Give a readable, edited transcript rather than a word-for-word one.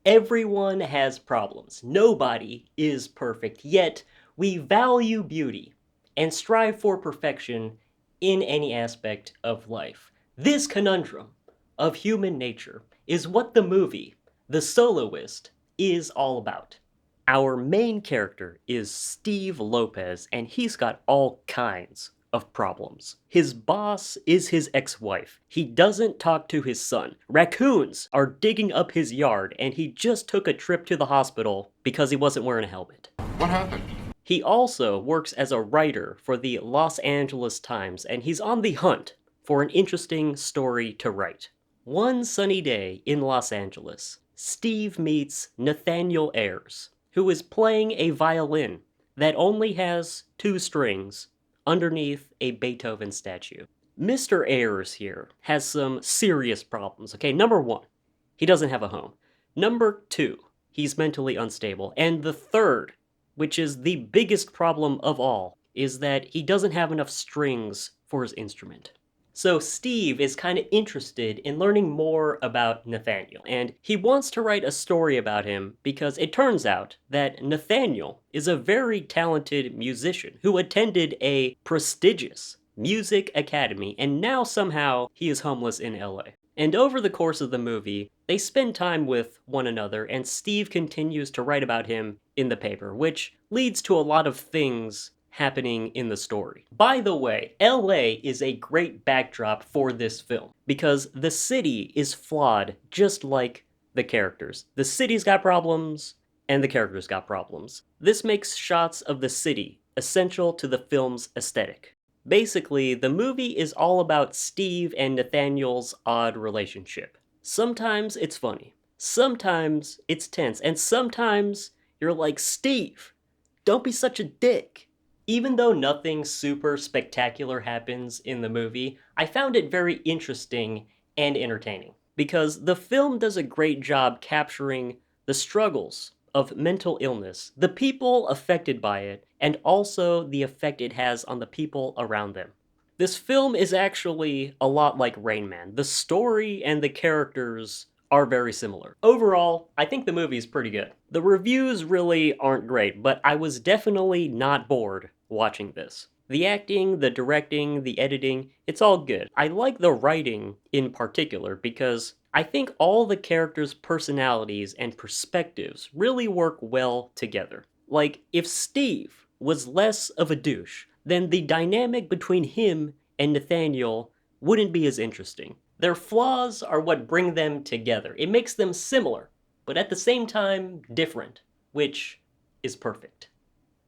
Everyone has problems. Nobody is perfect, yet we value beauty and strive for perfection in any aspect of life. This conundrum of human nature is what the movie, The Soloist, is all about. Our main character is Steve Lopez, and he's got all kinds of problems. His boss is his ex-wife. He doesn't talk to his son. Raccoons are digging up his yard, and he just took a trip to the hospital because he wasn't wearing a helmet. What happened? He also works as a writer for the Los Angeles Times, and he's on the hunt for an interesting story to write. One sunny day in Los Angeles, Steve meets Nathaniel Ayers, who is playing a violin that only has 2 strings underneath a Beethoven statue. Mr. Ayers here has some serious problems. Okay, number 1, he doesn't have a home. Number 2, he's mentally unstable. And the third, which is the biggest problem of all, is that he doesn't have enough strings for his instrument. So Steve is kind of interested in learning more about Nathaniel, and he wants to write a story about him because it turns out that Nathaniel is a very talented musician who attended a prestigious music academy, and now somehow he is homeless in LA. And over the course of the movie, they spend time with one another, and Steve continues to write about him in the paper, which leads to a lot of things happening in the story. By the way, LA is a great backdrop for this film because the city is flawed just like the characters. The city's got problems, and the characters got problems. This makes shots of the city essential to the film's aesthetic. Basically, the movie is all about Steve and Nathaniel's odd relationship. Sometimes it's funny, sometimes it's tense, and sometimes you're like, Steve, don't be such a dick. Even though nothing super spectacular happens in the movie, I found it very interesting and entertaining, because the film does a great job capturing the struggles of mental illness, the people affected by it, and also the effect it has on the people around them. This film is actually a lot like Rain Man. The story and the characters are very similar. Overall, I think the movie's pretty good. The reviews really aren't great, but I was definitely not bored watching this. The acting, the directing, the editing, it's all good. I like the writing in particular because I think all the characters' personalities and perspectives really work well together. Like, if Steve was less of a douche, then the dynamic between him and Nathaniel wouldn't be as interesting. Their flaws are what bring them together. It makes them similar, but at the same time different, which is perfect.